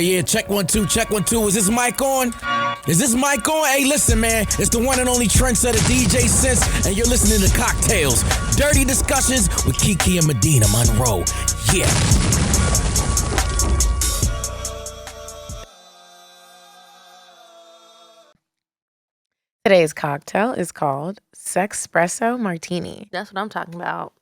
Yeah, check 1 2, check 1 2. Is this mic on? Is this mic on? Hey, listen, man. It's the one and only trendsetter DJ Sense, and you're listening to CockTales. Dirty discussions with Kiki and Medinah Monroe. Yeah. Today's cocktail is called Sexpresso Martini. That's what I'm talking about.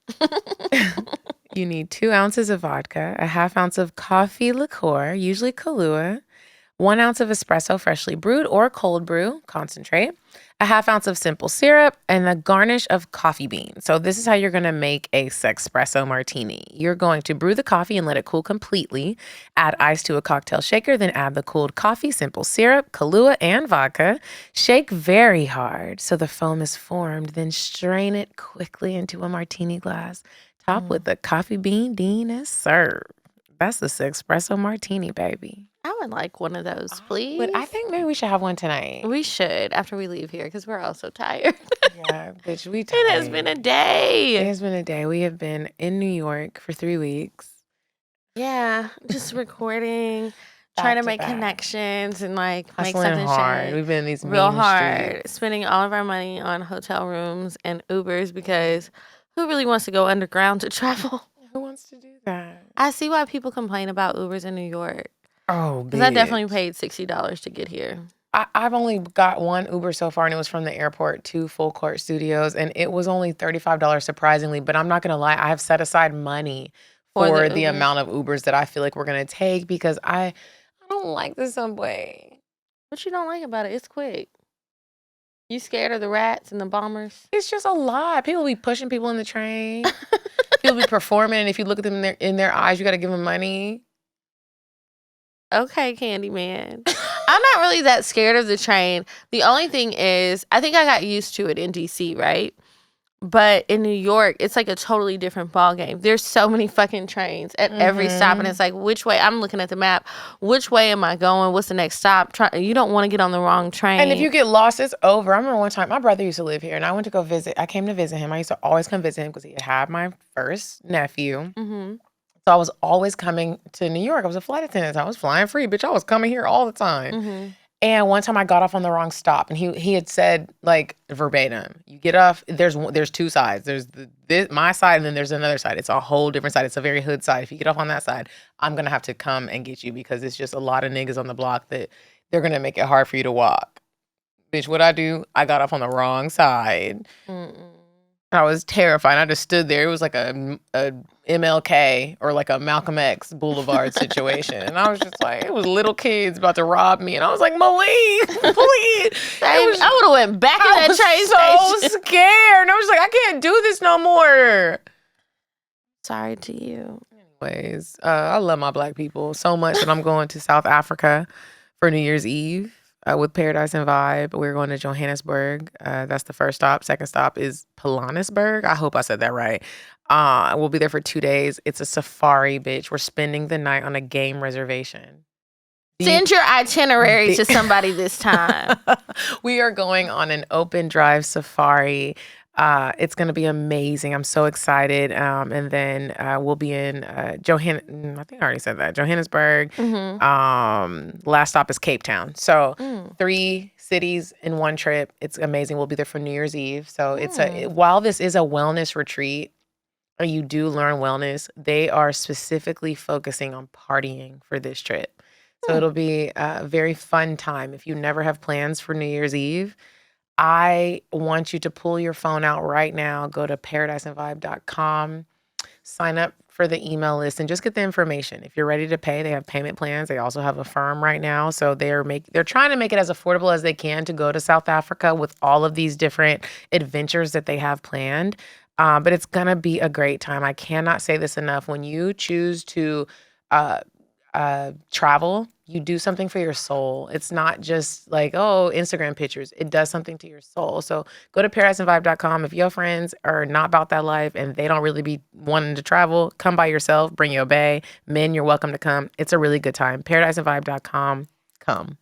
You need 2 ounces of vodka, a half ounce of coffee liqueur, usually Kahlua, 1 ounce of espresso freshly brewed or cold brew concentrate, a half ounce of simple syrup, and a garnish of coffee beans. So this is how you're going to make a Sexpresso Martini. You're going to brew the coffee and let it cool completely. Add ice to a cocktail shaker, then add the cooled coffee, simple syrup, Kahlua, and vodka. Shake very hard so the foam is formed, then strain it quickly into a martini glass. Top with the coffee bean and serve. That's the Sexpresso Martini, baby. I would like one of those, please. But I think maybe we should have one tonight. We should after we leave here because we're all so tired. Yeah, bitch, we tired. It has been a day. It has been a day. We have been in New York for 3 weeks. Yeah, just recording, trying to make connections and like make Hustling something hard. shake. We've been in these real mean hard, streets. spending all of our money on hotel rooms and Ubers because who really wants to go underground to travel? Who wants to do that? I see why people complain about Ubers in New York. Oh, because I definitely paid $60 to get here. I've only got one Uber so far, and it was from the airport to Full Court Studios, and it was only $35, surprisingly. But I'm not going to lie, I have set aside money for the amount of Ubers that I feel like we're going to take because I don't like the subway. What you don't like about it? It's quick. You scared of the rats and the bombers? It's just a lot. People be pushing people in the train. People be performing, and if you look at them in their eyes, you got to give them money. Okay, Candyman. I'm not really that scared of the train. The only thing is, I think I got used to it in DC, right? But in New York, it's like a totally different ballgame. There's so many fucking trains at every stop, and it's like, which way? I'm looking at the map. Which way am I going? What's the next stop? You don't want to get on the wrong train. And if you get lost, it's over. I remember one time, my brother used to live here, and I went to go visit. I came to visit him. I used to always come visit him because he had my first nephew. Mm-hmm. So I was always coming to New York. I was a flight attendant. I was flying free, bitch. I was coming here all the time. Mm-hmm. And one time I got off on the wrong stop, and he had said, like, verbatim, you get off, there's 2 sides. There's my side, and then there's another side. It's a whole different side. It's a very hood side. If you get off on that side, I'm going to have to come and get you because it's just a lot of niggas on the block that they're going to make it hard for you to walk. Bitch, what I do, I got off on the wrong side. Mm-mm. I was terrified. I just stood there. It was like a MLK or like a Malcolm X Boulevard situation. And I was just like, it was little kids about to rob me. And I was like, Malik, please. I would have went back in that train station. I was so scared. And I was like, I can't do this no more. Sorry to you. Anyways, I love my black people so much that I'm going to South Africa for New Year's Eve. With Paradise and Vibe. We're going to Johannesburg. That's the first stop. Second stop is Polanasburg. I hope I said that right. We'll be there for 2 days. It's a safari, bitch. We're spending the night on a game reservation. Send your itinerary to somebody this time. We are going on an open drive safari. It's going to be amazing. I'm so excited. And then we'll be in I think I already said that. Johannesburg. Mm-hmm. Last stop is Cape Town. So 3 cities in one trip. It's amazing. We'll be there for New Year's Eve. So while this is a wellness retreat, and you do learn wellness, they are specifically focusing on partying for this trip. So it'll be a very fun time. If you never have plans for New Year's Eve, I want you to pull your phone out right now, go to paradiseandvibe.com, sign up for the email list, and just get the information. If you're ready to pay, they have payment plans. They also have a firm right now. So they're trying to make it as affordable as they can to go to South Africa with all of these different adventures that they have planned. But it's going to be a great time. I cannot say this enough. When you choose to travel, you do something for your soul. It's not just like, oh, Instagram pictures. It does something to your soul. So go to paradiseandvibe.com. If your friends are not about that life and they don't really be wanting to travel, come by yourself, bring your bae. Men, you're welcome to come. It's a really good time. Paradiseandvibe.com. Come.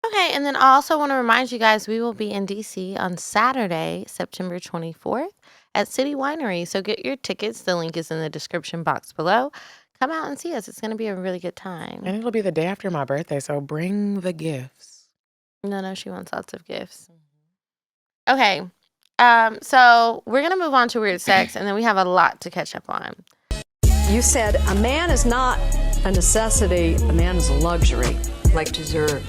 Okay, and then I also want to remind you guys, we will be in DC on Saturday, September 24th at City Winery. So get your tickets. The link is in the description box below. come out and see us. It's going to be a really good time. And it'll be the day after my birthday, so bring the gifts. No, she wants lots of gifts. Okay. So we're going to move on to weird sex, and then we have a lot to catch up on. You said a man is not a necessity, a man is a luxury. Like dessert.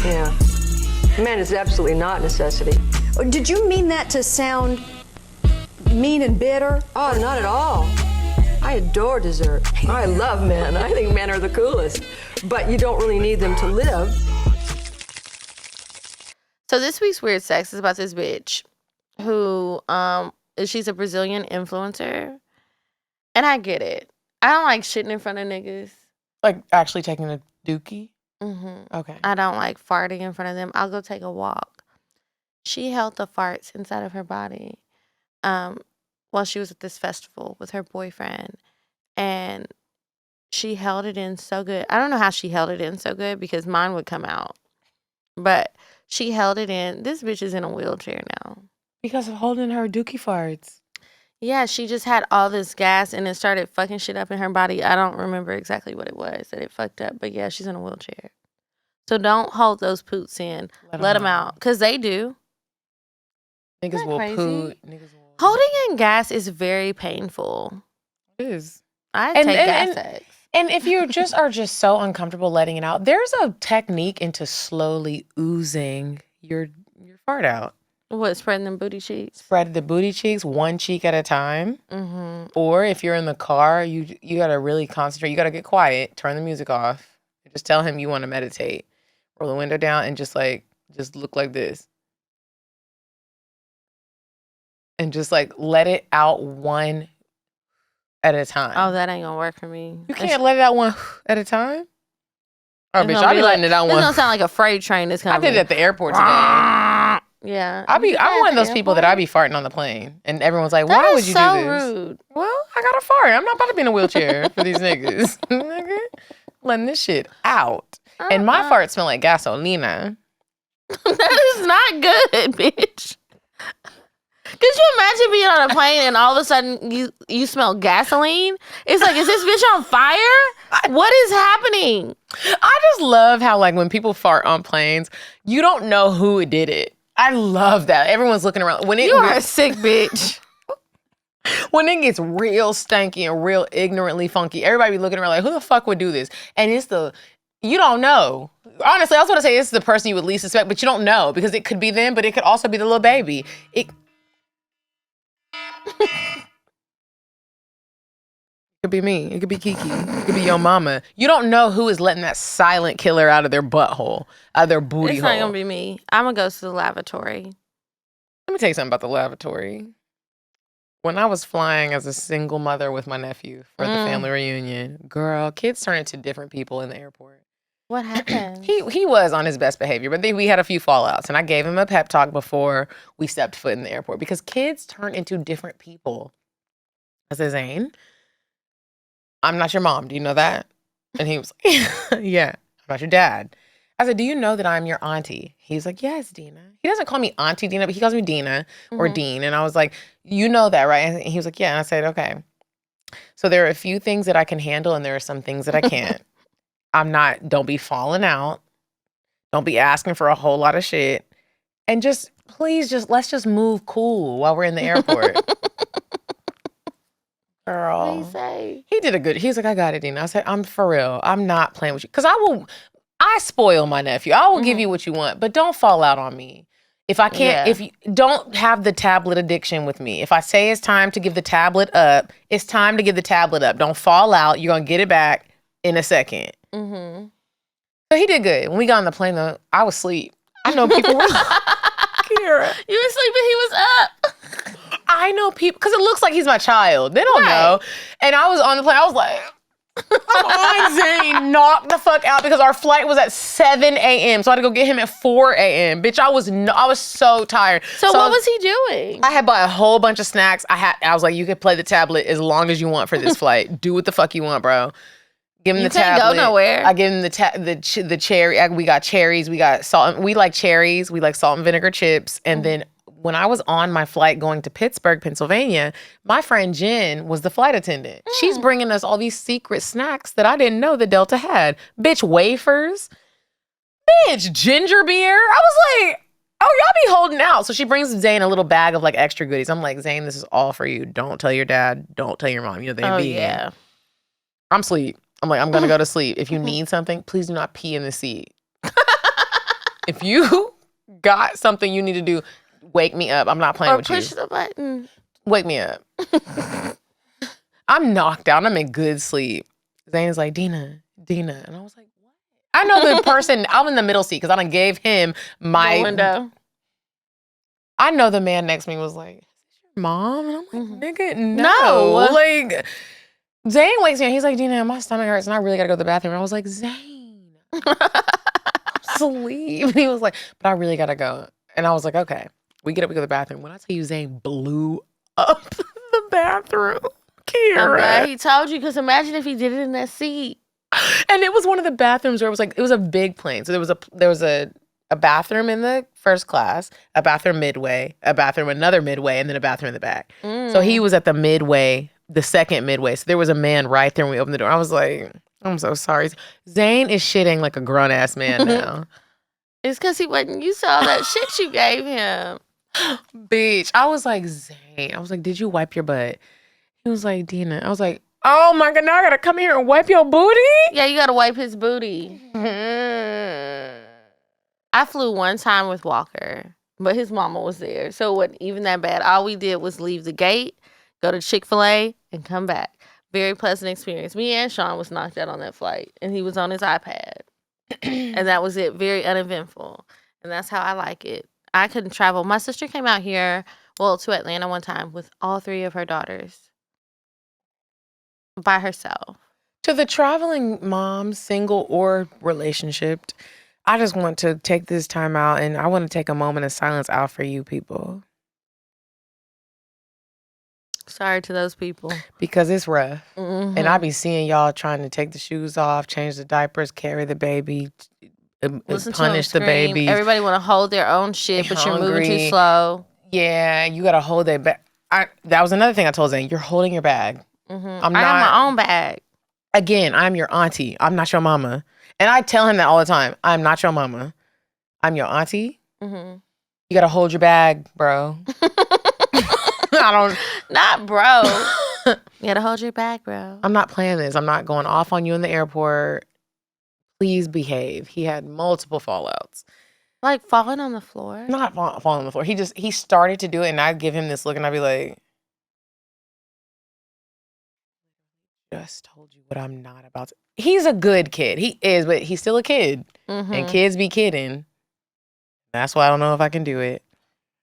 Yeah. A man is absolutely not a necessity. Did you mean that to sound mean and bitter? Oh, not at all. I adore dessert. I love men. I think men are the coolest. But you don't really need them to live. So this week's weird sex is about this bitch who she's a Brazilian influencer. And I get it. I don't like shitting in front of niggas. Like actually taking a dookie? Mm-hmm. Okay. I don't like farting in front of them. I'll go take a walk. She held the farts inside of her body while she was at this festival with her boyfriend. And she held it in so good. I don't know how she held it in so good because mine would come out. But she held it in. This bitch is in a wheelchair now. Because of holding her dookie farts. Yeah, she just had all this gas and it started fucking shit up in her body. I don't remember exactly what it was that it fucked up. But yeah, she's in a wheelchair. So don't hold those poots in. Let them out. Because they do. Niggas will crazy? poot. Holding in gas is very painful. It is. I take gas sex. And if you are just so uncomfortable letting it out, there's a technique into slowly oozing your fart out. What, spreading them booty cheeks? Spread the booty cheeks one cheek at a time. Mm-hmm. Or if you're in the car, you got to really concentrate. You got to get quiet, turn the music off. Just tell him you want to meditate. Roll the window down and just look like this. And just let it out one at a time. Oh, that ain't gonna work for me. You can't let it out one at a time? Oh, It's bitch, gonna I be be letting it out It's one. gonna sound like a freight train that's I coming. did it at the airport today. Yeah. I'm one of those people that I be farting on the plane. And everyone's like, why would you do this? Rude. Well, I got to fart. I'm not about to be in a wheelchair for these niggas. Nigga, letting this shit out. And my farts smell like gasolina. That is not good, bitch. Could you imagine being on a plane and all of a sudden you smell gasoline? It's like, is this bitch on fire? What is happening? I just love how when people fart on planes, you don't know who did it. I love that. Everyone's looking around. You are a sick bitch. When it gets real stanky and real ignorantly funky, everybody be looking around like, who the fuck would do this? And you don't know. Honestly, I was going to say it's the person you would least suspect, but you don't know because it could be them, but it could also be the little baby. It could be me. It could be Kiki. It could be your mama. You don't know who is letting that silent killer out of their butthole, out of their booty It's hole. not gonna be me. I'm gonna go to the lavatory. Let me tell you something about the lavatory. When I was flying as a single mother with my nephew for the family reunion, girl, kids turn into different people in the airport. What happened? He was on his best behavior, but we had a few fallouts, and I gave him a pep talk before we stepped foot in the airport because kids turn into different people. I said, Zane, I'm not your mom. Do you know that? And he was like, yeah, I'm not your dad. I said, do you know that I'm your auntie? He's like, yes, Dina. He doesn't call me Auntie Dina, but he calls me Dina or Dean. And I was like, you know that, right? And he was like, yeah. And I said, okay. So there are a few things that I can handle, and there are some things that I can't. Don't be falling out. Don't be asking for a whole lot of shit. And let's just move cool while we're in the airport. Girl. What did he say? He did he's like, I got it, Dina. I said, I'm for real. I'm not playing with you. Because I spoil my nephew. I will give you what you want, but don't fall out on me. If I can't, if you don't have the tablet addiction with me. If I say it's time to give the tablet up, it's time to give the tablet up. Don't fall out. You're going to get it back in a second. Mm-hmm. So he did good. When we got on the plane, though, I was asleep. I know people were Kira. You were asleep and he was up. I know people, because it looks like he's my child. They don't know. And I was on the plane. I was like, come on, Zane, knock the fuck out, because our flight was at 7 a.m. So I had to go get him at 4 a.m. Bitch, I was so tired. So what was he doing? I had bought a whole bunch of snacks. I was like, you could play the tablet as long as you want for this flight. Do what the fuck you want, bro. Give him the tablet. You can't go nowhere. I give him the cherry. We got cherries. We got salt. We like cherries. We like salt and vinegar chips. And then when I was on my flight going to Pittsburgh, Pennsylvania, my friend Jen was the flight attendant. She's bringing us all these secret snacks that I didn't know the Delta had. Bitch, wafers. Bitch, ginger beer. I was like, oh, y'all be holding out. So she brings Zane a little bag of like extra goodies. I'm like, Zane, this is all for you. Don't tell your dad. Don't tell your mom. You know, they're vegan. Yeah. I'm asleep. I'm like, I'm going to go to sleep. If you need something, please do not pee in the seat. If you got something you need to do, wake me up. I'm not playing with you. Or push the button. Wake me up. I'm knocked out. I'm in good sleep. Zane's like, Dina. And I was like, what? I know the person. I'm in the middle seat because I done gave him my The window. I know the man next to me was like, is this your mom? And I'm like, nigga, no. No. Like, Zane wakes me up. He's like, Dina, my stomach hurts and I really got to go to the bathroom. And I was like, Zane, I'm asleep. And he was like, but I really got to go. And I was like, okay. We get up, we go to the bathroom. When I tell you Zane blew up the bathroom, I'm Kira. glad he told you, because imagine if he did it in that seat. And it was one of the bathrooms where it was a big plane. So there was a bathroom in the first class, a bathroom midway, a bathroom another midway, and then a bathroom in the back. So he was at the midway, the second midway. So there was a man right there when we opened the door. I was like, I'm so sorry. Zane is shitting like a grown ass man now. It's because he wasn't used to all that shit you gave him. Bitch. I was like, Zane. I was like, did you wipe your butt? He was like, Dina. I was like, oh my God, now I gotta come here and wipe your booty? Yeah, you got to wipe his booty. I flew one time with Walker, but his mama was there. So it wasn't even that bad. All we did was leave the gate, go to Chick-fil-A, and come back. Very pleasant experience. Me and Sean was knocked out on that flight, and he was on his iPad. And that was it. Very uneventful. And that's how I like it. I couldn't travel. My sister came out here, to Atlanta one time with all 3 of her daughters by herself. To the traveling mom, single or relationship, I just want to take this time out and I want to take a moment of silence out for you people. Sorry to those people. Because it's rough. And I be seeing y'all trying to take the shoes off, change the diapers, carry the baby, Listen punish to the them scream. baby. Everybody want to hold their own shit, but you're moving too slow. Yeah, you got to hold their bag. That was another thing I told Zane. You're holding your bag. I got my own bag. Again, I'm your auntie. I'm not your mama. And I tell him that all the time. I'm not your mama. I'm your auntie. You got to hold your bag, bro. Not bro. You got to hold your bag, bro. I'm not playing this. I'm not going off on you in the airport. Please behave. He had multiple fallouts. Like falling on the floor? Not falling on the floor. He started to do it and I'd give him this look and I'd be like, just told you what I'm not about to. He's a good kid. He is, but he's still a kid. And kids be kidding. That's why I don't know if I can do it.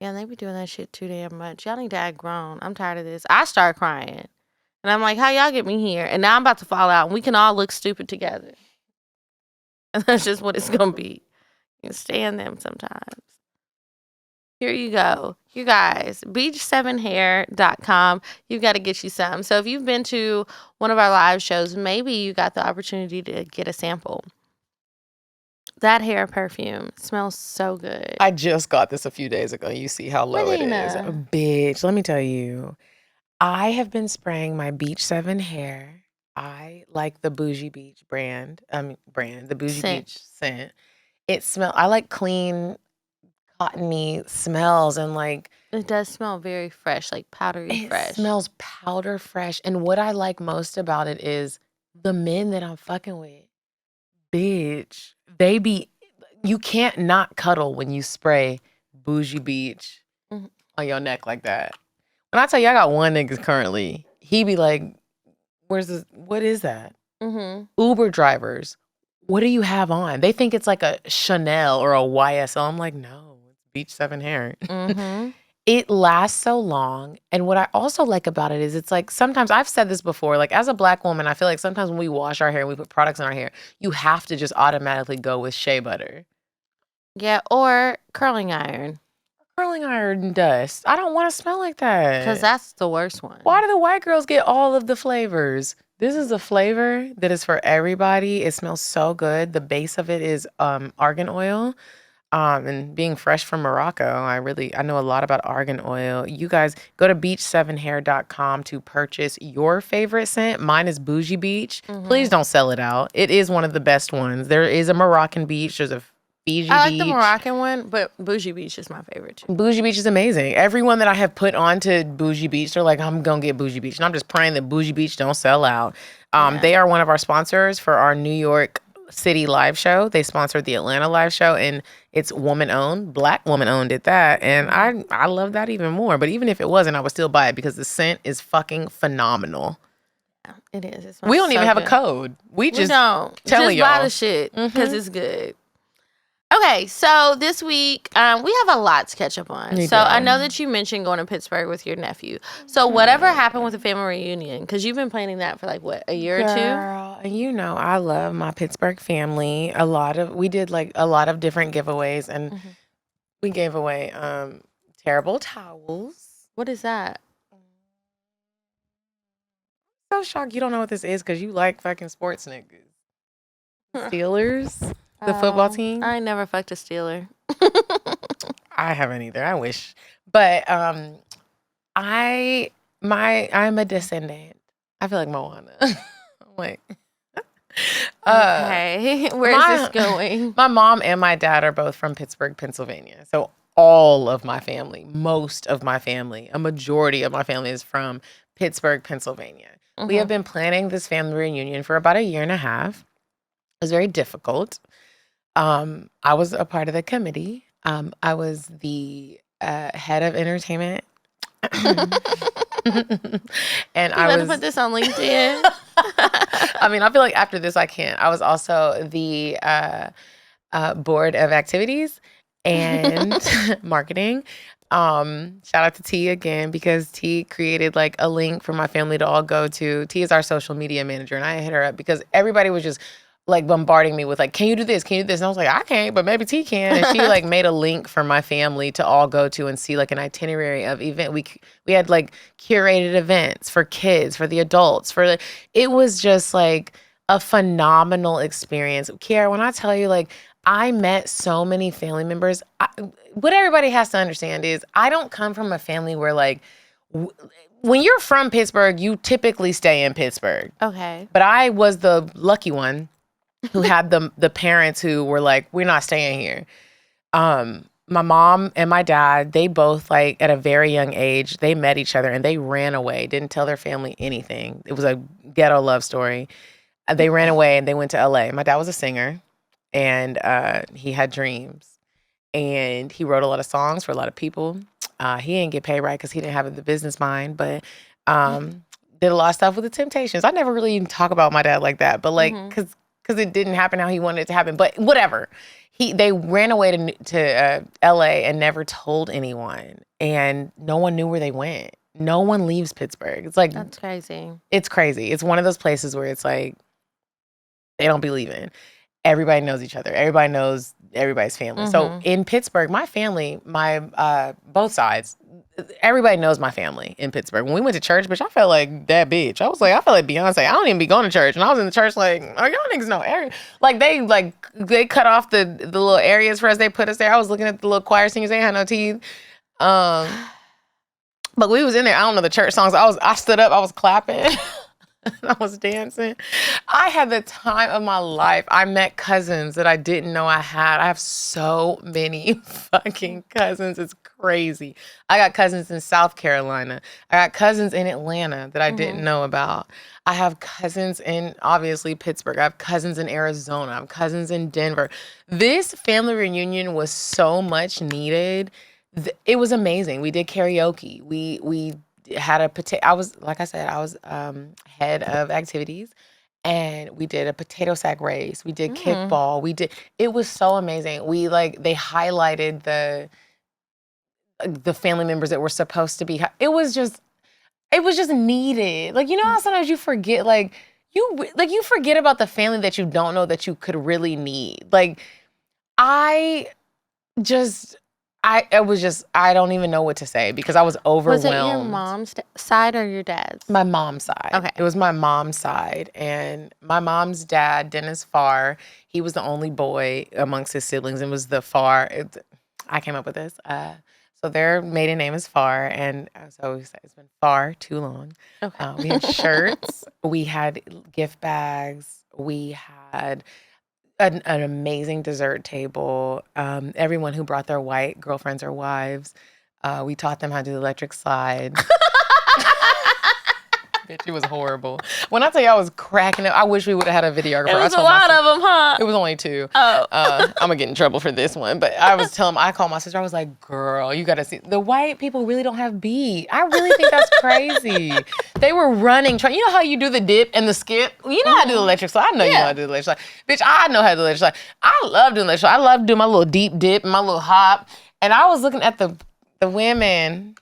Yeah, they be doing that shit too damn much. Y'all need to act grown. I'm tired of this. I start crying. And I'm like, how y'all get me here? And now I'm about to fall out and we can all look stupid together. And that's just what it's going to be. You can stand them sometimes. Here you go. You guys, beach7hair.com. You've got to get you some. So if you've been to one of our live shows, maybe you got the opportunity to get a sample. That hair perfume smells so good. I just got this a few days ago. You see how low Medinah. it is. Bitch, let me tell you. I have been spraying my Beach 7 hair. I like the Bougie Beach the Bougie Scent. Beach scent. I like clean, cottony smells and like. It does smell very fresh, like powdery fresh. It smells powder fresh. And what I like most about it is the men that I'm fucking with. Bitch, you can't not cuddle when you spray Bougie Beach on your neck like that. When I tell you I got one nigga currently, he be like, what is that? Uber drivers, what do you have on? They think it's like a Chanel or a YSL. I'm like, no, it's Beach 7 hair. It lasts so long. And what I also like about it is it's like sometimes, I've said this before, like as a Black woman, I feel like sometimes when we wash our hair and we put products in our hair, you have to just automatically go with shea butter. Yeah, or curling iron. Curling iron dust. I don't want to smell like that. Because that's the worst one. Why do the white girls get all of the flavors? This is a flavor that is for everybody. It smells so good. The base of it is argan oil. And being fresh from Morocco, I know a lot about argan oil. You guys go to beach7hair.com to purchase your favorite scent. Mine is Bougie Beach. Please don't sell it out. It is one of the best ones. There is a Moroccan beach. There's a Fiji I like beach. the Moroccan one, but Bougie Beach is my favorite too. Bougie Beach is amazing. Everyone that I have put onto Bougie Beach, they're like, I'm going to get Bougie Beach. And I'm just praying that Bougie Beach don't sell out. They are one of our sponsors for our New York City live show. They sponsored the Atlanta live show, and it's woman-owned. Black woman-owned at that. And I love that even more. But even if it wasn't, I would still buy it because the scent is fucking phenomenal. Yeah, it is. We don't even have a code. We just don't. telling just buy y'all. the shit because it's good. Okay, so this week we have a lot to catch up on. We So do. I know that you mentioned going to Pittsburgh with your nephew. So whatever happened with the family reunion, because you've been planning that for like what, a year or two? Girl, you know, I love my Pittsburgh family. We did like a lot of different giveaways, and we gave away terrible towels. What is that? So shocked you don't know what this is because you like fucking sports niggas. Steelers, the football team. I never fucked a Steeler. I haven't either. I wish, but I'm a descendant. I feel like Moana. I'm like, Okay, where's this going? My mom and my dad are both from Pittsburgh, Pennsylvania. So all of my family, most of my family, a majority of my family is from Pittsburgh, Pennsylvania. We have been planning this family reunion for about a year and a half. It was very difficult. I was a part of the committee. I was the head of entertainment. And You better put this on LinkedIn. I mean, I feel like after this I can't. I was also the board of activities and marketing. Shout out to T again, because T created like a link for my family to all go to. T is our social media manager, and I hit her up because everybody was just like bombarding me with like, can you do this? Can you do this? And I was like, I can't, but maybe T can. And she like made a link for my family to all go to and see like an itinerary of event. We had like curated events for kids, for the adults, it was just like a phenomenal experience. Kiara, when I tell you, like, I met so many family members. What everybody has to understand is I don't come from a family where like, when you're from Pittsburgh, you typically stay in Pittsburgh. Okay. But I was the lucky one who had the parents who were like, we're not staying here. My mom and my dad, they both like at a very young age, they met each other and they ran away, didn't tell their family anything. It was a ghetto love story. They ran away and they went to LA. My dad was a singer and he had dreams and he wrote a lot of songs for a lot of people. He didn't get paid right because he didn't have the business mind, but did a lot of stuff with the Temptations. I never really even talk about my dad like that, but like, because it didn't happen how he wanted it to happen, but whatever. They ran away to LA and never told anyone, and no one knew where they went. No one leaves Pittsburgh. It's like, That's crazy. it's crazy. It's one of those places where it's like, they don't be leaving. Everybody knows each other. Everybody knows everybody's family. So in Pittsburgh, my family, both sides, everybody knows my family in Pittsburgh. When we went to church, bitch, I felt like that bitch. I felt like Beyonce. I don't even be going to church. And I was in the church like, oh, y'all niggas know. They cut off the little areas for us. They put us there. I was looking at the little choir singers. They had no teeth. But we was in there. I don't know the church songs. I stood up. I was clapping. I was dancing. I had the time of my life. I met cousins that I didn't know I had. I have so many fucking cousins. It's crazy. I got cousins in South Carolina. I got cousins in Atlanta that I didn't know about. I have cousins in, obviously, Pittsburgh. I have cousins in Arizona. I have cousins in Denver. This family reunion was so much needed. It was amazing. We did karaoke. We had I was head of activities, and we did a potato sack race. We did kickball. It was so amazing. They highlighted the family members that were supposed to be. It was just needed. Like, you know how sometimes you forget, you forget about the family that you don't know that you could really need. Like, I It was just, I don't even know what to say because I was overwhelmed. Was it your mom's side or your dad's? My mom's side. Okay. It was my mom's side. And my mom's dad, Dennis Farr, he was the only boy amongst his siblings and was the Farr. I came up with this. So their maiden name is Farr. And so it's been far too long. Okay. We had shirts. We had gift bags. We had an amazing dessert table. Everyone who brought their white girlfriends or wives, we taught them how to do the electric slide. Bitch, it was horrible. When I tell you I was cracking up, I wish we would have had a videographer. It was a lot of them, huh? It was only 2. Oh. I'm gonna get in trouble for this one. But I called my sister. I was like, girl, you gotta see. The white people really don't have beat. I really think that's crazy. They were running, you know how you do the dip and the skip? You know how to do the electric slide. I know you know how to do the electric slide. Bitch, I know how to do the electric slide. I love doing the electric slide. I love doing my little deep dip and my little hop. And I was looking at the women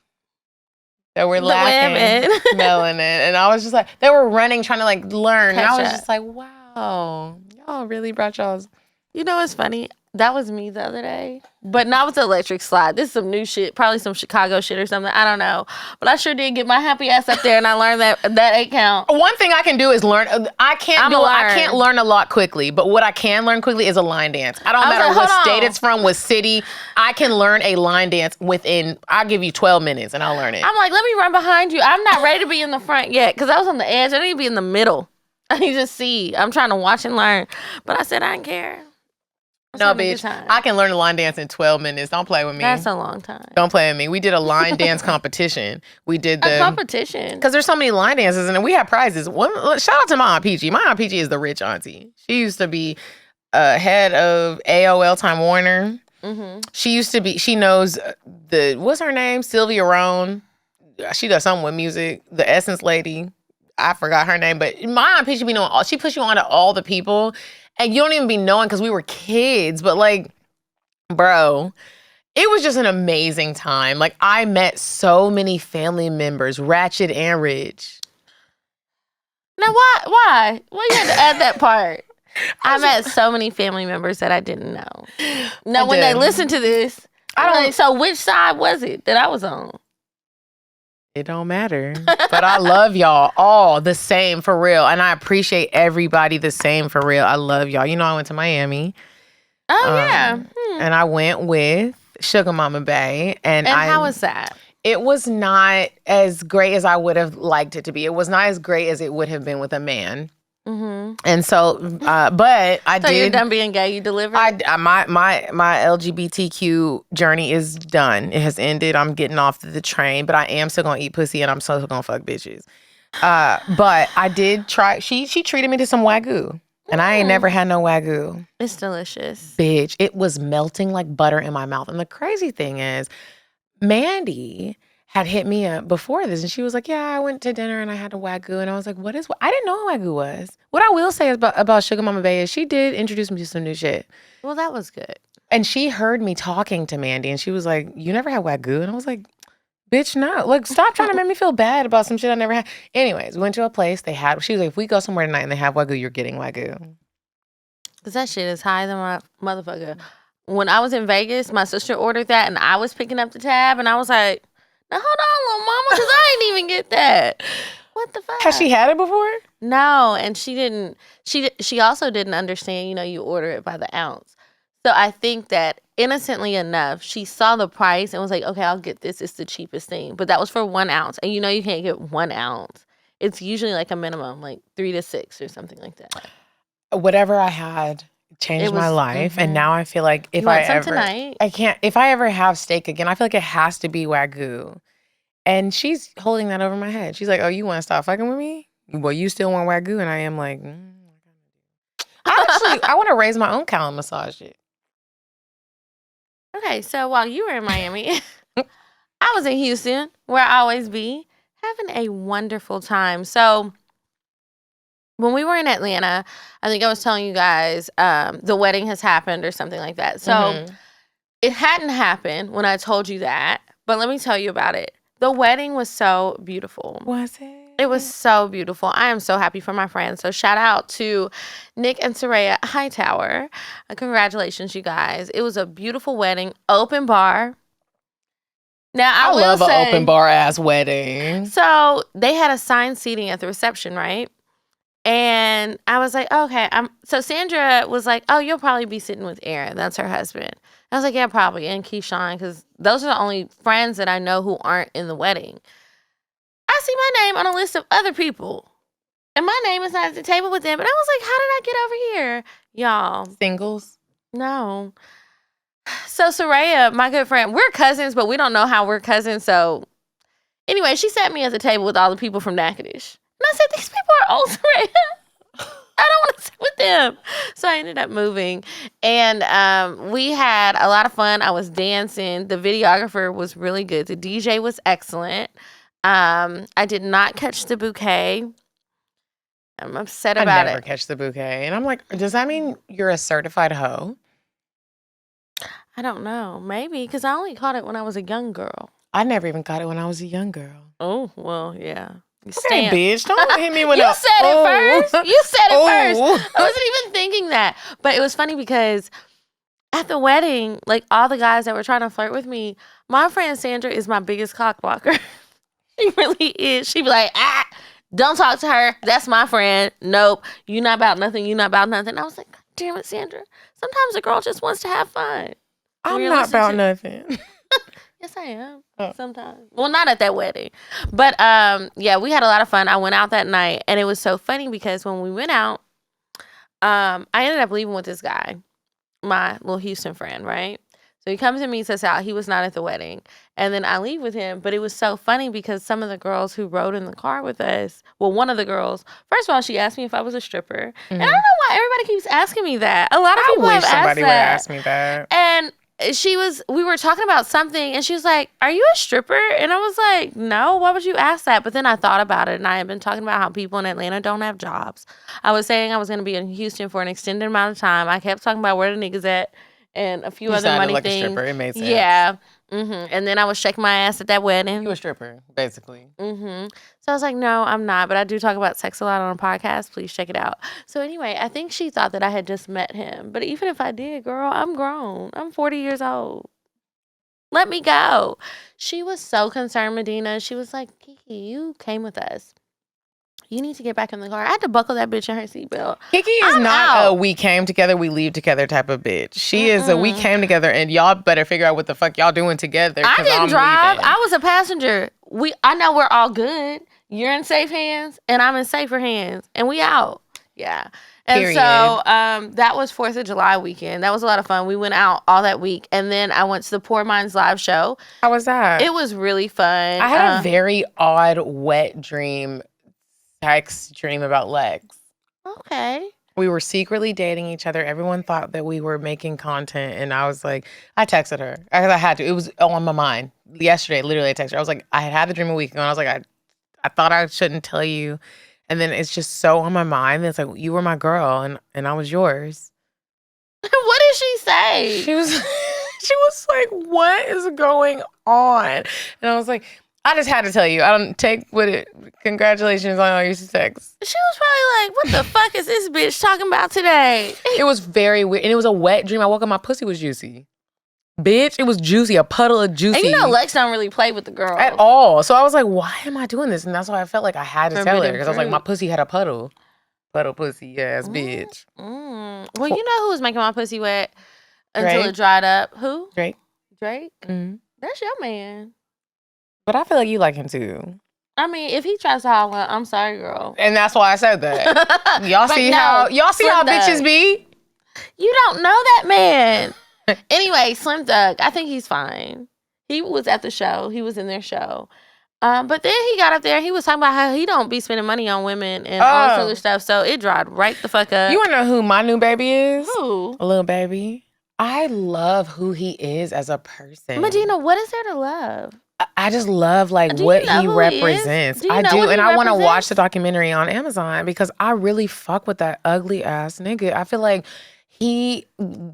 that were laughing, melanin. And I was just like, they were running, trying to like learn. And I was just like, wow, y'all really brought y'all's. You know what's funny? That was me the other day. But not with the electric slide. This is some new shit. Probably some Chicago shit or something. I don't know. But I sure did get my happy ass up there and I learned that 8 count. One thing I can do is learn. I can't learn a lot quickly, but what I can learn quickly is a line dance. I don't matter what state it's from, what city. I can learn a line dance I'll give you 12 minutes and I'll learn it. I'm like, let me run behind you. I'm not ready to be in the front yet because I was on the edge. I need to be in the middle. I need to see. I'm trying to watch and learn. But I said, I didn't care. No, bitch. I can learn a line dance in 12 minutes. Don't play with me. That's a long time. Don't play with me. We did a line dance competition. We did a competition. Because there's so many line dances and we had prizes. Shout out to my Aunt Peachy. My Aunt Peachy is the rich auntie. She used to be head of AOL Time Warner. Mm-hmm. She knows what's her name? Sylvia Rohn. She does something with music. The Essence lady. I forgot her name. But my Aunt Peachy be knowing she puts you on to all the people. And you don't even be knowing because we were kids. But like, bro, it was just an amazing time. Like, I met so many family members, ratchet and rich. Now, why? Why you had to add that part? I met so many family members that I didn't know. Now, when they listen to this, so which side was it that I was on? It don't matter. But I love y'all all the same, for real. And I appreciate everybody the same, for real. I love y'all. You know, I went to Miami. Oh, yeah. And I went with Sugar Mama Bay. And how was that? It was not as great as I would have liked it to be. It was not as great as it would have been with a man. Mm-hmm. And so, but I did. So you're done being gay? You delivered? My LGBTQ journey is done. It has ended. I'm getting off the train, but I am still gonna eat pussy and I'm still gonna fuck bitches. But I did try. She treated me to some Wagyu, and I ain't never had no Wagyu. It's delicious, bitch. It was melting like butter in my mouth. And the crazy thing is, Mandy had hit me up before this, and she was like, yeah, I went to dinner and I had a Wagyu. And I was like, what is what? I didn't know what Wagyu was. What I will say about Sugar Mama Bay is she did introduce me to some new shit. Well, that was good. And she heard me talking to Mandy, and she was like, you never had Wagyu? And I was like, bitch, no. Like, stop trying to make me feel bad about some shit I never had. Anyways, we went to a place. She was like, if we go somewhere tonight and they have Wagyu, you're getting Wagyu. Because that shit is high than my motherfucker. When I was in Vegas, my sister ordered that, and I was picking up the tab, and I was like, now, hold on, little mama, because I didn't even get that. What the fuck? Has she had it before? No, and she didn't. She also didn't understand, you order it by the ounce. So I think that innocently enough, she saw the price and was like, okay, I'll get this. It's the cheapest thing. But that was for 1 ounce. And you can't get 1 ounce. It's usually like a minimum, like 3 to 6 or something like that. Whatever I had changed my life, and now I feel like if I ever have steak again, I feel like it has to be Wagyu. And she's holding that over my head. She's like, oh, you want to stop fucking with me? Well, you still want Wagyu? And I am like, I want to raise my own cow and massage it. Okay, so while you were in Miami, I was in Houston, where I always be, having a wonderful time. So when we were in Atlanta, I think I was telling you guys the wedding has happened or something like that. So it hadn't happened when I told you that, but let me tell you about it. The wedding was so beautiful. Was it? It was so beautiful. I am so happy for my friends. So shout out to Nick and Soraya Hightower. Congratulations, you guys. It was a beautiful wedding, open bar. Now, I I will love say, an open bar ass wedding. So they had assigned seating at the reception, right? And I was like, okay. So Sandra was like, oh, you'll probably be sitting with Aaron. That's her husband. I was like, yeah, probably. And Keyshawn, because those are the only friends that I know who aren't in the wedding. I see my name on a list of other people. And my name is not at the table with them. And I was like, how did I get over here? Y'all. Singles? No. So Soraya, my good friend, we're cousins, but we don't know how we're cousins. So anyway, she sat me at the table with all the people from Natchitoches. And I said, these people are old, Soraya. I don't want to sit with them. So I ended up moving. And we had a lot of fun. I was dancing. The videographer was really good. The DJ was excellent. I did not catch the bouquet. I'm upset about I never it. catch the bouquet. And I'm like, does that mean you're a certified hoe? I don't know. Maybe, because I only caught it when I was a young girl. I never even got it when I was a young girl. Oh, well, yeah. You Okay, bitch, don't hit me with You a, said it first. You said it first. Oh. I wasn't even thinking that. But it was funny because at the wedding, like all the guys that were trying to flirt with me, my friend Sandra is my biggest cockblocker. She really is. She'd be like, don't talk to her. That's my friend. Nope. You not about nothing. You not about nothing. I was like, God damn it, Sandra. Sometimes a girl just wants to have fun. I'm not about nothing. Yes, I am. Oh. Sometimes. Well, not at that wedding. But yeah, we had a lot of fun. I went out that night and it was so funny because when we went out, I ended up leaving with this guy, my little Houston friend, right? So he comes and meets us out. He was not at the wedding. And then I leave with him. But it was so funny because some of the girls who rode in the car with us, well, one of the girls, first of all, she asked me if I was a stripper. Mm-hmm. And I don't know why everybody keeps asking me that. A lot of people have asked that. I wish somebody would ask me that. And we were talking about something and she was like, are you a stripper? And I was like, no, why would you ask that? But then I thought about it and I had been talking about how people in Atlanta don't have jobs. I was saying I was going to be in Houston for an extended amount of time. I kept talking about where the niggas at and a few other money like things. A stripper. It made sense. Yeah. Mm-hmm. And then I was shaking my ass at that wedding. You a stripper, basically. Mm-hmm. So I was like, no, I'm not. But I do talk about sex a lot on a podcast. Please check it out. So anyway, I think she thought that I had just met him. But even if I did, girl, I'm grown. I'm 40 years old. Let me go. She was so concerned, Medinah. She was like, Kiki, you came with us. You need to get back in the car. I had to buckle that bitch in her seatbelt. Kiki is not a we came together, we leave together type of bitch. She is a we came together and y'all better figure out what the fuck y'all doing together. I didn't drive. Leaving. I was a passenger. I know we're all good. You're in safe hands and I'm in safer hands. And we out. Yeah. And Period. so that was 4th of July weekend. That was a lot of fun. We went out all that week. And then I went to the Poor Minds live show. How was that? It was really fun. I had a very odd, wet dream. Sex dream about Lex. Okay. We were secretly dating each other. Everyone thought that we were making content. And I was like, I texted her. I had to. It was on my mind. Yesterday, literally, I texted her. I was like, I had the dream a week ago. And I was like, I thought I shouldn't tell you. And then it's just so on my mind. It's like, you were my girl and I was yours. What did she say? She was like, what is going on? And I was like, I just had to tell you. I don't take with it. Congratulations on all your sex. She was probably like, what the fuck is this bitch talking about today? It was very weird. And it was a wet dream. I woke up, my pussy was juicy. Bitch, it was juicy. A puddle of juicy. And you know Lex don't really play with the girls. At all. So I was like, why am I doing this? And that's why I felt like I had to tell her. Because I was like, my pussy had a puddle. Puddle pussy ass bitch. Well, you know who was making my pussy wet until Drake? It dried up? Who? Drake. Mm-hmm. That's your man. But I feel like you like him too. I mean, if he tries to holler, I'm sorry, girl. And that's why I said that. Y'all see how bitches be? You don't know that man. Anyway, Slim Thug, I think he's fine. He was at the show. He was in their show. But then he got up there. He was talking about how he don't be spending money on women and all this other stuff. So it dried right the fuck up. You want to know who my new baby is? Who? A little baby. I love who he is as a person. Medinah, what is there to love? I just love what he represents. I do, and I want to watch the documentary on Amazon because I really fuck with that ugly ass nigga. I feel like he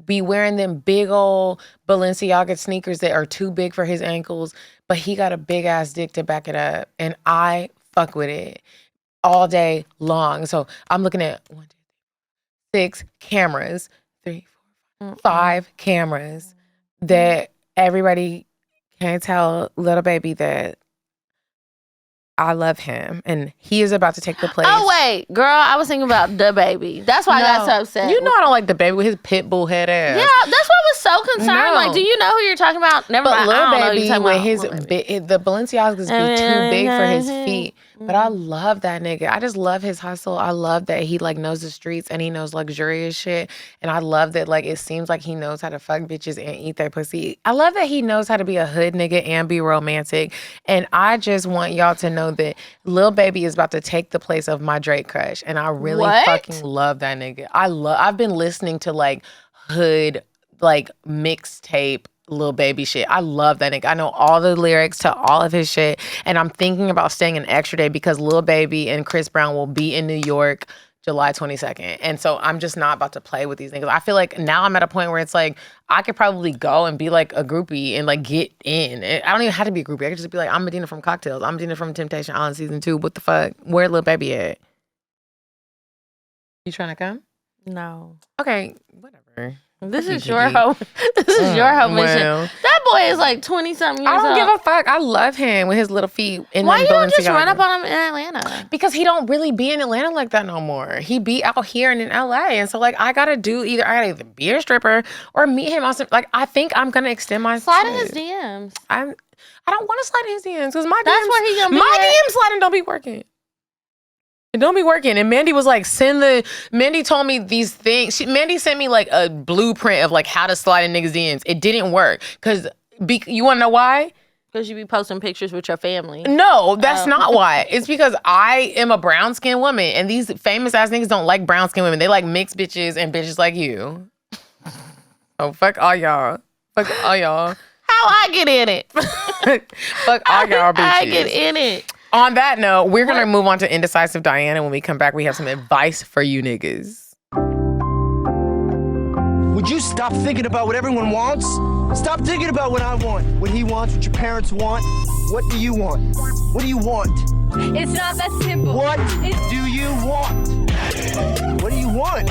be wearing them big old Balenciaga sneakers that are too big for his ankles, but he got a big ass dick to back it up, and I fuck with it all day long. So I'm looking at 1, 2, 3, 6 cameras, 3, 4, 5 cameras that everybody Can I tell little baby that I love him and he is about to take the place? Oh, wait. Girl, I was thinking about the baby. That's why I got so upset. You know I don't like the baby with his pit bull head ass. Yeah, that's what I was so concerned. No. Like, do you know who you're talking about? Never But mind. I don't know who little you're baby talking with about. the Balenciagas be too big for his feet. But I love that nigga. I just love his hustle. I love that he like knows the streets and he knows luxurious shit. And I love that like it seems like he knows how to fuck bitches and eat their pussy. I love that he knows how to be a hood nigga and be romantic. And I just want y'all to know that Lil Baby is about to take the place of my Drake crush. And I really fucking love that nigga. I've been listening to like hood like mixtape Lil Baby shit. I love that nigga. I know all the lyrics to all of his shit. And I'm thinking about staying an extra day because Lil Baby and Chris Brown will be in New York July 22nd. And so I'm just not about to play with these niggas. I feel like now I'm at a point where it's like I could probably go and be like a groupie and like get in. I don't even have to be a groupie. I could just be like, I'm Medinah from CockTales. I'm Medinah from Temptation Island Season 2. What the fuck? Where Lil Baby at? You trying to come? No. Okay, whatever. This is your home. This is your home mission. Well. That boy is like 20-something years old. I don't give a fuck. I love him with his little feet. Why you don't just run up on him in Atlanta? Because he don't really be in Atlanta like that no more. He be out here and in LA. And so like I gotta either be a stripper or meet him on some like I think I'm gonna extend my Slide in his DMs. I don't want to slide in his DMs because my That's DMs, where he gonna be my at. DM sliding don't be working. It don't be working. And Mandy was like, Mandy told me these things. Mandy sent me like a blueprint of like how to slide in niggas' DMs. It didn't work. Because you want to know why? Because you be posting pictures with your family. No, that's not why. It's because I am a brown skinned woman. And these famous ass niggas don't like brown skinned women. They like mixed bitches and bitches like you. Oh, fuck all y'all. Fuck all y'all. How I get in it? Fuck all y'all bitches. I get in it. On that note, we're going to move on to Indecisive Diana. When we come back, we have some advice for you niggas. Would you stop thinking about what everyone wants? Stop thinking about what I want, what he wants, what your parents want. What do you want? What do you want? It's not that simple. What do you want? What do you want?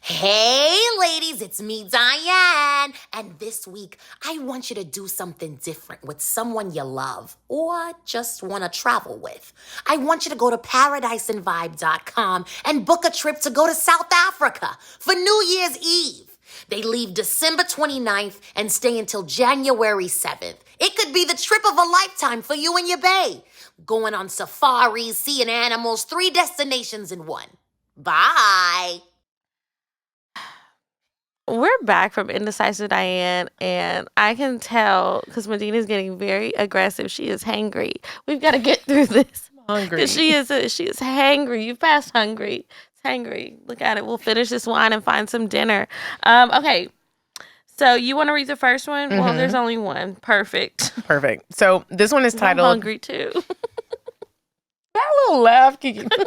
Hey, ladies, it's me, Diane. And this week, I want you to do something different with someone you love or just want to travel with. I want you to go to paradiseandvibe.com and book a trip to go to South Africa for New Year's Eve. They leave December 29th and stay until January 7th. It could be the trip of a lifetime for you and your bae. Going on safaris, seeing animals, 3 destinations in one. Bye. We're back from Indecisive Diane, and I can tell because Medinah's getting very aggressive. She is hangry. We've got to get through this. Hungry. 'Cause she is hangry. You've passed hungry. It's hangry. Look at it. We'll finish this wine and find some dinner. Okay. So you want to read the first one? Mm-hmm. Well, there's only one. Perfect. So this one is titled... I'm hungry too. That little laugh, Kiki. What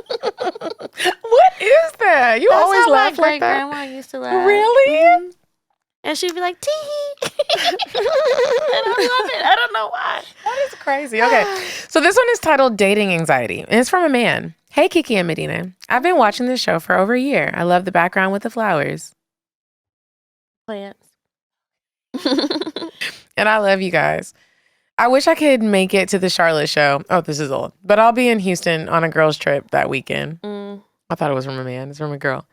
is that? You That's always how laugh my like that? great-grandma used to laugh. Really? Mm-hmm. And she'd be like, tee hee. And I love it. I don't know why. That is crazy. Okay. So this one is titled Dating Anxiety. And it's from a man. Hey, Kiki and Medinah. I've been watching this show for over a year. I love the background with the flowers. Plants. And I love you guys. I wish I could make it to the Charlotte show. Oh, this is old. But I'll be in Houston on a girls' trip that weekend. I thought it was from a man. It's from a girl.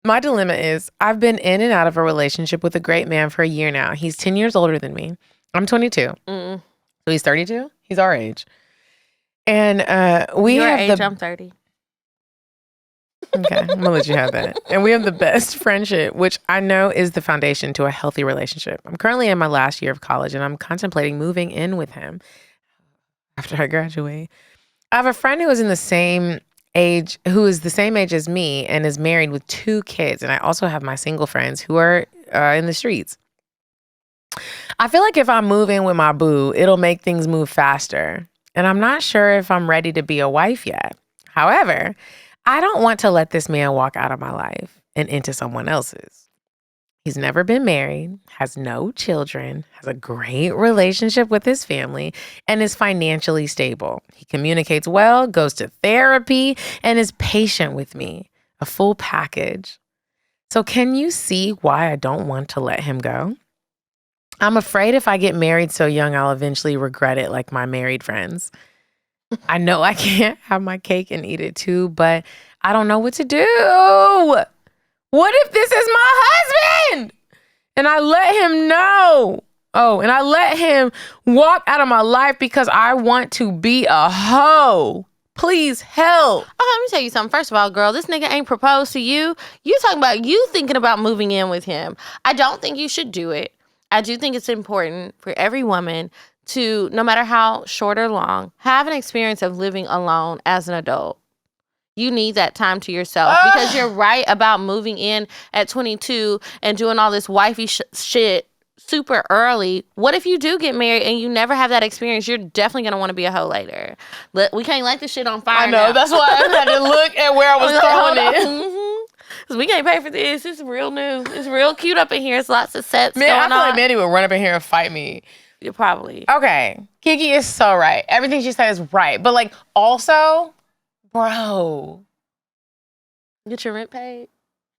My dilemma is I've been in and out of a relationship with a great man for a year now. He's 10 years older than me. I'm 22. So he's 32? He's our age. And we Your have age, I'm 30. Okay, I'm gonna let you have that. And we have the best friendship, which I know is the foundation to a healthy relationship. I'm currently in my last year of college and I'm contemplating moving in with him after I graduate. I have a friend who is the same age as me and is married with 2 kids. And I also have my single friends who are in the streets. I feel like if I move in with my boo, it'll make things move faster. And I'm not sure if I'm ready to be a wife yet. However, I don't want to let this man walk out of my life and into someone else's. He's never been married, has no children, has a great relationship with his family, and is financially stable. He communicates well, goes to therapy, and is patient with me. A full package. So can you see why I don't want to let him go? I'm afraid if I get married so young, I'll eventually regret it like my married friends. I know I can't have my cake and eat it too, but I don't know what to do. What if this is my husband? And I let him know. Oh, and I let him walk out of my life because I want to be a hoe. Please help. Oh, let me tell you something. First of all, girl, this nigga ain't proposed to you. You talking about you thinking about moving in with him. I don't think you should do it. I do think it's important for every woman to, no matter how short or long, have an experience of living alone as an adult. You need that time to yourself because you're right about moving in at 22 and doing all this wifey shit super early. What if you do get married and you never have that experience? You're definitely going to want to be a hoe later. We can't light this shit on fire. I know. Now. That's why I had to look at where I was throwing it. Mm-hmm. Because we can't pay for this. It's real new. It's real cute up in here. It's lots of sets Man, going I feel on. like Manny would run up in here and fight me. You probably. Okay. Kiki is so right. Everything she said is right. But like also, bro. Get your rent paid?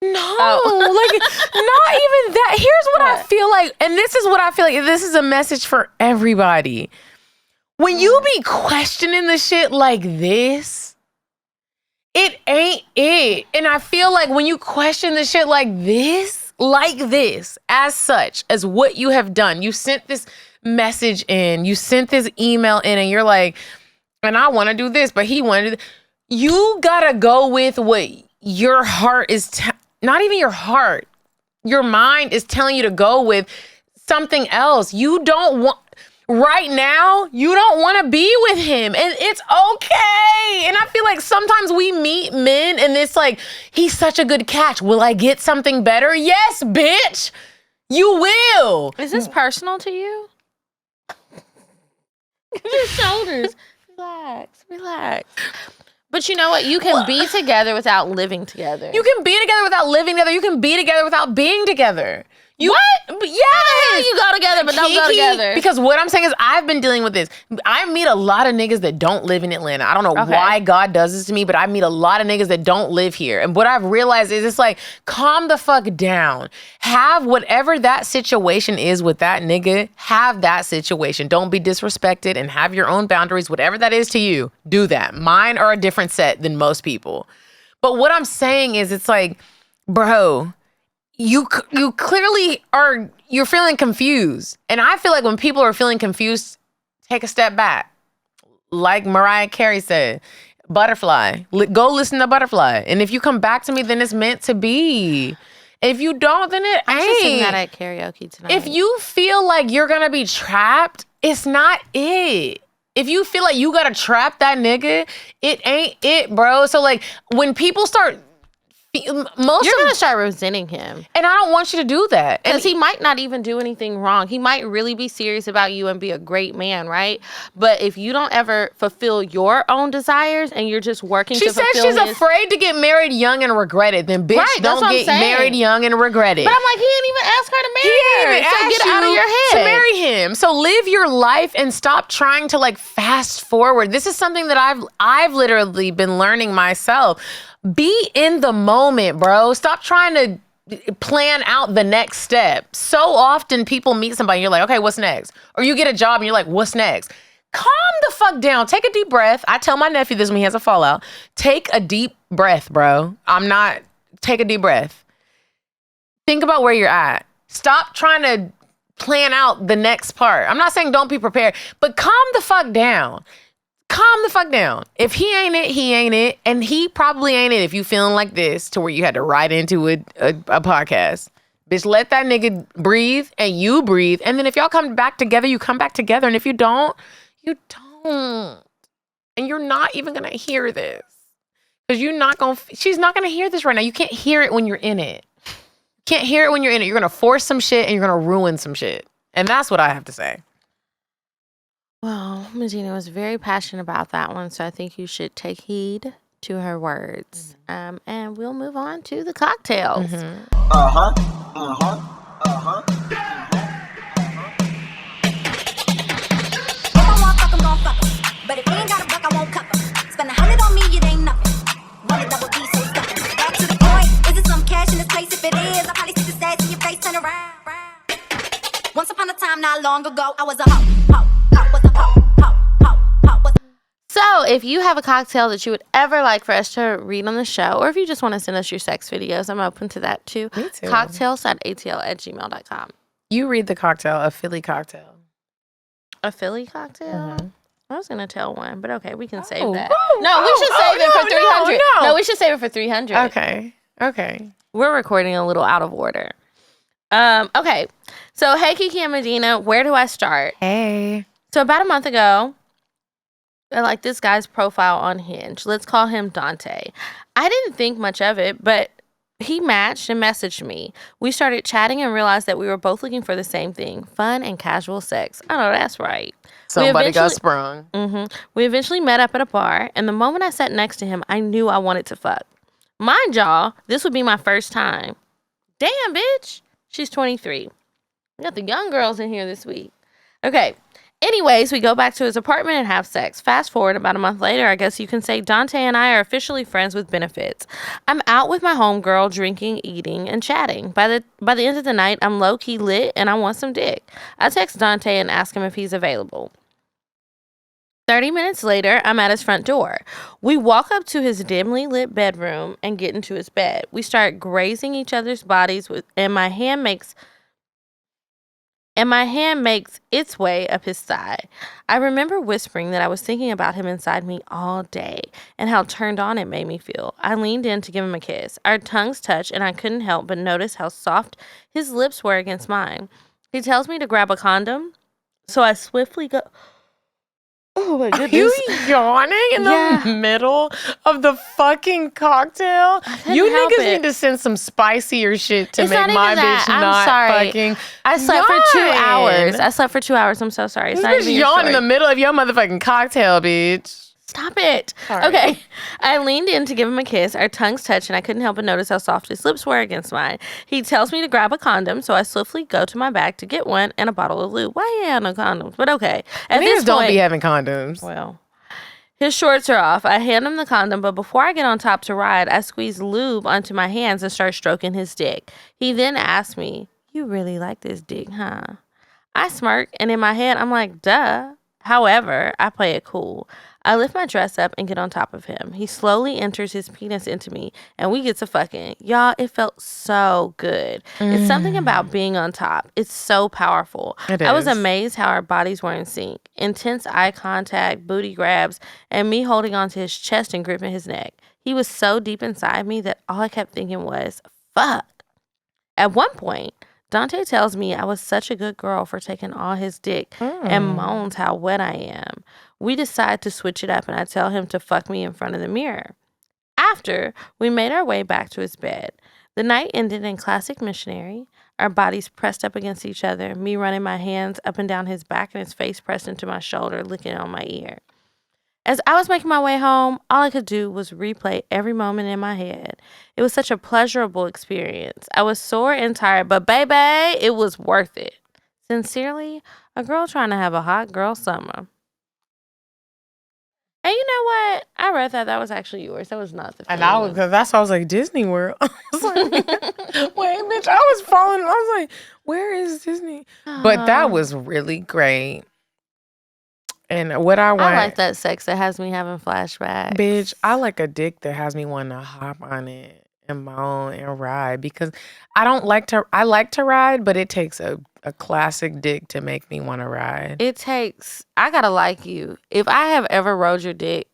No, like not even that. Here's what I feel like, and this is what I feel like. This is a message for everybody. When you be questioning the shit like this, it ain't it. And I feel like when you question the shit like this, as such, as what you have done, you sent this message in, you sent this email in, and you're like, and I want to do this, but he wanted to do this. You gotta go with what your heart is, not even your heart, your mind is telling you to go with something else. You don't want, right now, you don't want to be with him, and it's okay. And I feel like sometimes we meet men and it's like, he's such a good catch. Will I get something better? Yes, bitch, you will. Is this personal to you? Your shoulders. Relax. But you know what? You can be together without living together. You can be together without living together. You can be together without being together. What? Yes. You go together, but don't go together. Because what I'm saying is I've been dealing with this. I meet a lot of niggas that don't live in Atlanta. I don't know why God does this to me, but I meet a lot of niggas that don't live here. And what I've realized is it's like, calm the fuck down. Have whatever that situation is with that nigga, have that situation. Don't be disrespected and have your own boundaries. Whatever that is to you, do that. Mine are a different set than most people. But what I'm saying is it's like, bro, you clearly are, you're feeling confused. And I feel like when people are feeling confused, take a step back. Like Mariah Carey said, Butterfly. Go listen to Butterfly. And if you come back to me, then it's meant to be. If you don't, then it ain't. I should sing that at karaoke tonight. If you feel like you're going to be trapped, it's not it. If you feel like you got to trap that nigga, it ain't it, bro. So like when people start, you're going to start resenting him. And I don't want you to do that. Because he might not even do anything wrong. He might really be serious about you and be a great man, right? But if you don't ever fulfill your own desires and you're just working to fulfill his... She said she's afraid to get married young and regret it. Then bitch, don't get married young and regret it. But I'm like, he didn't even ask her to marry her. So get out of your head. To marry him. So live your life and stop trying to like fast forward. This is something that I've literally been learning myself. Be in the moment, bro. Stop trying to plan out the next step. So often people meet somebody and you're like, okay, what's next? Or you get a job and you're like, what's next? Calm the fuck down. Take a deep breath. I tell my nephew this when he has a fallout. Take a deep breath, bro. Take a deep breath. Think about where you're at. Stop trying to plan out the next part. I'm not saying don't be prepared, but calm the fuck down. Calm the fuck down. If he ain't it, he ain't it. And he probably ain't it if you feeling like this to where you had to write into a podcast. Bitch, let that nigga breathe and you breathe. And then if y'all come back together, you come back together. And if you don't, you don't. And you're not even going to hear this. Because she's not going to hear this right now. You can't hear it when you're in it. You can't hear it when you're in it. You're going to force some shit and you're going to ruin some shit. And that's what I have to say. Well, Medinah was very passionate about that one, so I think you should take heed to her words. And we'll move on to the cocktails. Uh-huh. If I want fuck, I'm gon' fuck 'em. But if he ain't got a buck, I won't cuff 'em. Spend 100 on me, it ain't nothing. Run a double D, so stuffin'. Back to the point, is it some cash in this place? If it is, I'll probably see the stats in your face, turn around. Once upon a time, not long ago, I was a hoe, was a hoe, was a So, if you have a cocktail that you would ever like for us to read on the show, or if you just want to send us your sex videos, I'm open to that too. Me too. Cocktails@atl@gmail.com. You read the cocktail, a Philly cocktail. A Philly cocktail? I was going to tell one, but okay, we can save that. Oh, No, we should save it for 300. no. We should save it for 300. Okay. We're recording a little out of order. Okay. So, hey, Kiki and Medinah, where do I start? Hey. So, about a month ago, I like this guy's profile on Hinge. Let's call him Dante. I didn't think much of it, but he matched and messaged me. We started chatting and realized that we were both looking for the same thing, fun and casual sex. I know that's right. Somebody got sprung. We eventually met up at a bar, and the moment I sat next to him, I knew I wanted to fuck. Mind y'all, this would be my first time. Damn, bitch. She's 23. We got the young girls in here this week. Okay. Anyways, we go back to his apartment and have sex. Fast forward about a month later, I guess you can say Dante and I are officially friends with benefits. I'm out with my homegirl, drinking, eating, and chatting. By the end of the night, I'm low-key lit and I want some dick. I text Dante and ask him if he's available. 30 minutes later, I'm at his front door. We walk up to his dimly lit bedroom and get into his bed. We start grazing each other's bodies and my hand makes its way up his thigh. I remember whispering that I was thinking about him inside me all day and how turned on it made me feel. I leaned in to give him a kiss. Our tongues touched and I couldn't help but notice how soft his lips were against mine. He tells me to grab a condom, so I swiftly go... Oh my goodness. Are you yawning in the middle of the fucking cocktail? You niggas need to send some spicier shit to make my bitch not fucking. I slept for 2 hours. I'm so sorry. It's not This bitch yawned in the middle of your motherfucking cocktail, bitch. Stop it. Sorry. Okay. I leaned in to give him a kiss. Our tongues touched, and I couldn't help but notice how soft his lips were against mine. He tells me to grab a condom, so I swiftly go to my bag to get one and a bottle of lube. Why you have no condoms? But okay. At this point, don't be having condoms. Well, his shorts are off. I hand him the condom, but before I get on top to ride, I squeeze lube onto my hands and start stroking his dick. He then asks me, "You really like this dick, huh?" I smirk, and in my head, I'm like, duh. However, I play it cool. I lift my dress up and get on top of him. He slowly enters his penis into me, and we get to fucking. Y'all, it felt so good. It's something about being on top. It's so powerful. I was amazed how our bodies were in sync. Intense eye contact, booty grabs, and me holding onto his chest and gripping his neck. He was so deep inside me that all I kept thinking was, fuck. At one point, Dante tells me I was such a good girl for taking all his dick and moans how wet I am. We decide to switch it up and I tell him to fuck me in front of the mirror. After, we made our way back to his bed. The night ended in classic missionary, our bodies pressed up against each other, me running my hands up and down his back and his face pressed into my shoulder, licking on my ear. As I was making my way home, all I could do was replay every moment in my head. It was such a pleasurable experience. I was sore and tired, but baby, it was worth it. Sincerely, a girl trying to have a hot girl summer. And you know what? I read that was actually yours. That was not the. And that's why I was like, Disney World. I was like, wait, bitch, I was falling. I was like, where is Disney? But that was really great. And what I want, I like that sex that has me having flashbacks. Bitch, I like a dick that has me wanting to hop on it and moan and ride because I like to ride, but it takes a classic dick to make me want to ride. I gotta like you. If I have ever rode your dick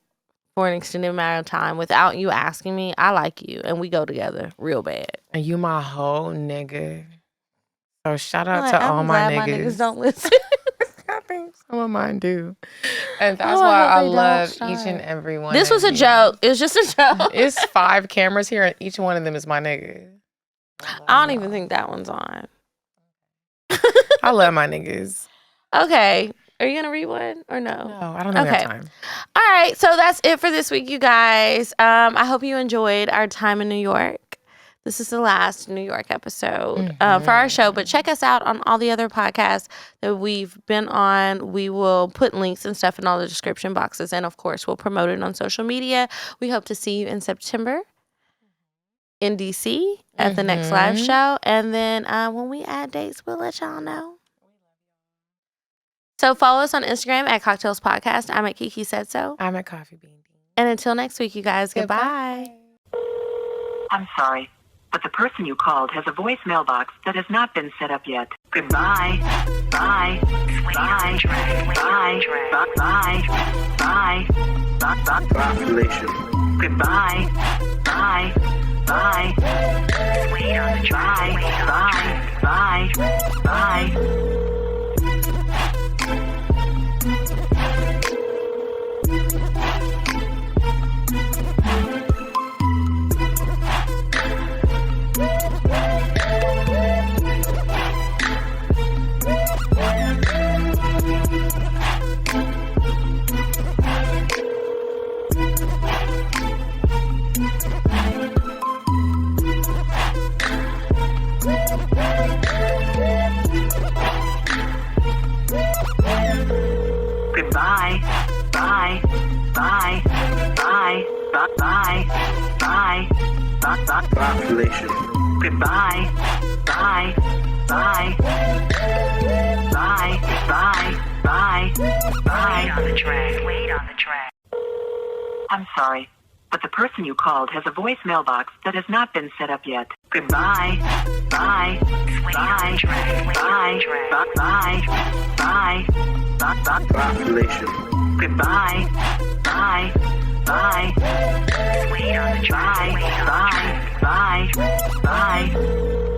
for an extended amount of time without you asking me, I like you and we go together real bad. And you my whole nigga. So shout out to all my niggas. My niggas don't listen. I think some of mine do. And that's why I love each and every one. This was a joke. It was just a joke. It's 5 cameras here and each one of them is my nigga. I don't even think that one's on. I love my niggas. Okay. Are you going to read one or no? No, I don't think I have time. All right. So that's it for this week, you guys. I hope you enjoyed our time in New York. This is the last New York episode for our show. But check us out on all the other podcasts that we've been on. We will put links and stuff in all the description boxes. And, of course, we'll promote it on social media. We hope to see you in September in D.C. at the next live show. And then when we add dates, we'll let y'all know. So follow us on Instagram at CockTales Podcast. I'm at Kiki Said So. I'm at Coffee Bean. And until next week, you guys, goodbye. I'm sorry, but the person you called has a voicemail box that has not been set up yet. Goodbye. Bye. Bye. Bye. Bye. Bye. Bye. Population. Goodbye. Bye. Bye. Wait on the track. Bye. Bye. Bye. Goodbye. Bye. Bye. Bye. Bye. Bye. Bye. Population. Goodbye. Bye. Bye. Bye. Bye. Bye. Bye. Wait on the track. Wait on the track. I'm sorry, but the person you called has a voicemail box that has not been set up yet. Goodbye. Bye. Bye. Bye. Bye. Bye. Bye. Population. Goodbye. Bye. Bye. Wait on the track. Bye. Bye. Bye.